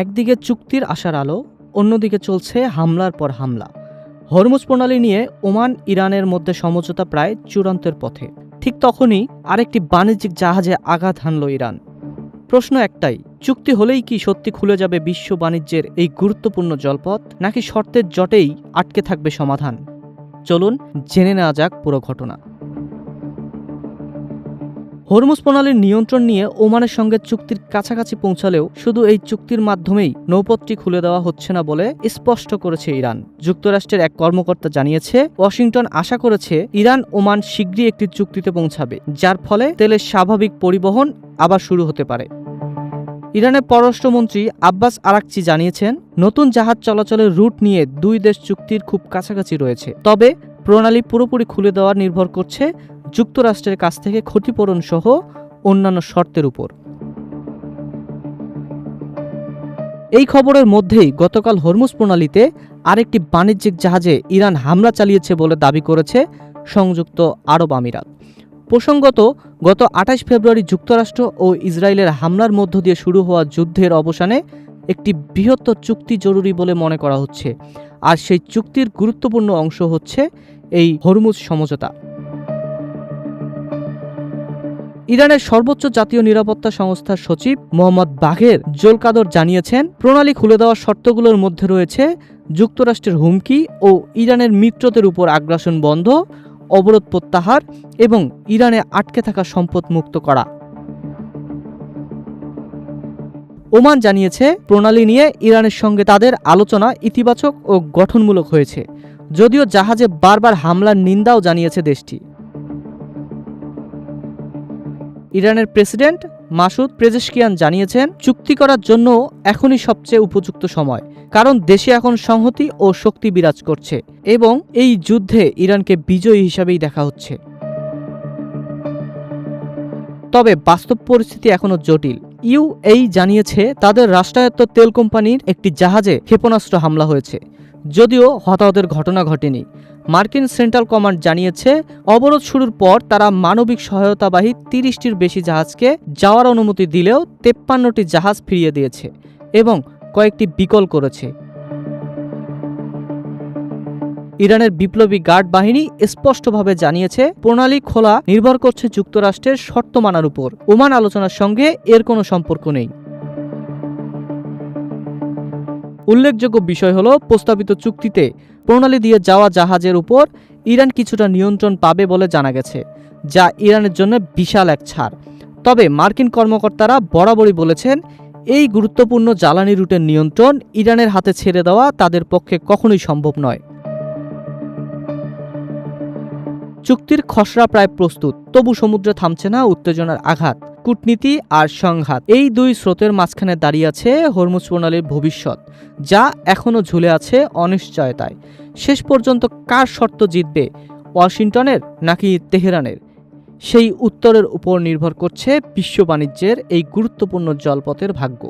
একদিকে চুক্তির আশার আলো, অন্যদিকে চলছে হামলার পর হামলা। হরমুজ প্রণালী নিয়ে ওমান ইরানের মধ্যে সমঝোতা প্রায় চূড়ান্তের পথে। ঠিক তখনই আরেকটি বাণিজ্যিক জাহাজে আঘাত হানল ইরান। প্রশ্ন একটাই, চুক্তি হলেই কি সত্যি খুলে যাবে বিশ্ব বাণিজ্যের এই গুরুত্বপূর্ণ জলপথ, নাকি শর্তের জটেই আটকে থাকবে সমাধান? চলুন জেনে নেওয়া যাক পুরো ঘটনা। হরমুজ প্রণালীর নিয়ন্ত্রণ নিয়ে ওমানের সঙ্গে চুক্তির কাছাকাছি পৌঁছালেও শুধু এই চুক্তির মাধ্যমেই নৌপথটি খুলে দেওয়া হচ্ছে না বলে স্পষ্ট করেছে ইরান। যুক্তরাষ্ট্রের এক কর্মকর্তা জানিয়েছে, ওয়াশিংটন আশা করেছে ইরান ওমান শীঘ্রই একটি চুক্তিতে পৌঁছাবে, যার ফলে তেলের স্বাভাবিক পরিবহন আবার শুরু হতে পারে। ইরানের পররাষ্ট্রমন্ত্রী আব্বাস আরাকচি জানিয়েছেন, নতুন জাহাজ চলাচলের রুট নিয়ে দুই দেশ চুক্তির খুব কাছাকাছি রয়েছে, তবে প্রণালী পুরোপুরি খুলে দেওয়া নির্ভর করছে যুক্তরাষ্ট্রের কাছ থেকে ক্ষতিপূরণ সহ অন্যান্য শর্তের উপর। এই খবরের মধ্যেই গতকাল হরমুজ প্রণালীতে আরেকটি বাণিজ্যিক জাহাজে ইরান হামলা চালিয়েছে বলে দাবি করেছে সংযুক্ত আরব আমিরাত। প্রসঙ্গত, গত ২৮ ফেব্রুয়ারি যুক্তরাষ্ট্র ও ইসরায়েলের হামলার মধ্য দিয়ে শুরু হওয়া যুদ্ধের অবসানে একটি বৃহত্তর চুক্তি জরুরি বলে মনে করা হচ্ছে, আর সেই চুক্তির গুরুত্বপূর্ণ অংশ হচ্ছে এই হরমুজ সমঝোতা। ইরানের সর্বোচ্চ জাতীয় নিরাপত্তা সংস্থার সচিব মোহাম্মদ বাঘের জোলকাদর জানিয়েছেন, প্রণালী খুলে দেওয়ার শর্তগুলোর মধ্যে রয়েছে যুক্তরাষ্ট্রের হুমকি ও ইরানের মিত্রদের উপর আগ্রাসন বন্ধ, অবরোধ প্রত্যাহার এবং ইরানে আটকে থাকা সম্পদ মুক্ত করা। ওমান জানিয়েছে, প্রণালী নিয়ে ইরানের সঙ্গে তাদের আলোচনা ইতিবাচক ও গঠনমূলক হয়েছে, যদিও জাহাজে বারবার হামলার নিন্দাও জানিয়েছে দেশটি। ইরানের প্রেসিডেন্ট মাসুদ পেজেশকিয়ান জানিয়েছেন, চুক্তি করার জন্য এখনই সবচেয়ে উপযুক্ত সময়, কারণ দেশে এখন সংহতি ও শক্তি বিরাজ করছে এবং এই যুদ্ধে ইরানকে বিজয়ী হিসাবেই দেখা হচ্ছে। তবে বাস্তব পরিস্থিতি এখনো জটিল। ইউএই জানিয়েছে, তাদের রাষ্ট্রায়ত্ত তেল কোম্পানির একটি জাহাজে ক্ষেপণাস্ত্র হামলা হয়েছে, যদিও হতাহতের ঘটনা ঘটেনি। মার্কিন সেন্ট্রাল কমান্ড জানিয়েছে, অবরোধ শুরুর পর তারা মানবিক সহায়তাবাহী ৩০টির বেশি জাহাজকে যাওয়ার অনুমতি দিলেও ৫৩টি জাহাজ ফিরিয়ে দিয়েছে এবং কয়েকটি বিকল করেছে। ইরানের বিপ্লবী গার্ড বাহিনী স্পষ্টভাবে জানিয়েছে, প্রণালী খোলা নির্ভর করছে যুক্তরাষ্ট্রের শর্ত মানার উপর। ওমান আলোচনার সঙ্গে এর কোনো সম্পর্ক নেই। উল্লেখযোগ্য বিষয় হল, প্রস্তাবিত চুক্তিতে প্রণালী দিয়ে যাওয়া জাহাজের উপর ইরান কিছুটা নিয়ন্ত্রণ পাবে বলে জানা গেছে, যা ইরানের জন্য বিশাল এক ছাড়। তবে মার্কিন কর্মকর্তারা বরাবরই বলেছেন, এই গুরুত্বপূর্ণ জ্বালানি রুটের নিয়ন্ত্রণ ইরানের হাতে ছেড়ে দেওয়া তাদের পক্ষে কখনোই সম্ভব নয়। চুক্তির খসড়া প্রায় প্রস্তুত, তবু সমুদ্রে থামছে না উত্তেজনার আঘাত। কূটনীতি আর সংঘাত, এই দুই স্রোতের মাঝখানে দাঁড়িয়ে আছে হরমুজ প্রণালীর ভবিষ্যৎ, যা এখনও ঝুলে আছে অনিশ্চয়তায়। শেষ পর্যন্ত কার শর্ত জিতবে, ওয়াশিংটনের নাকি তেহরানের, সেই উত্তরের উপর নির্ভর করছে বিশ্ব বাণিজ্যের এই গুরুত্বপূর্ণ জলপথের ভাগ্য।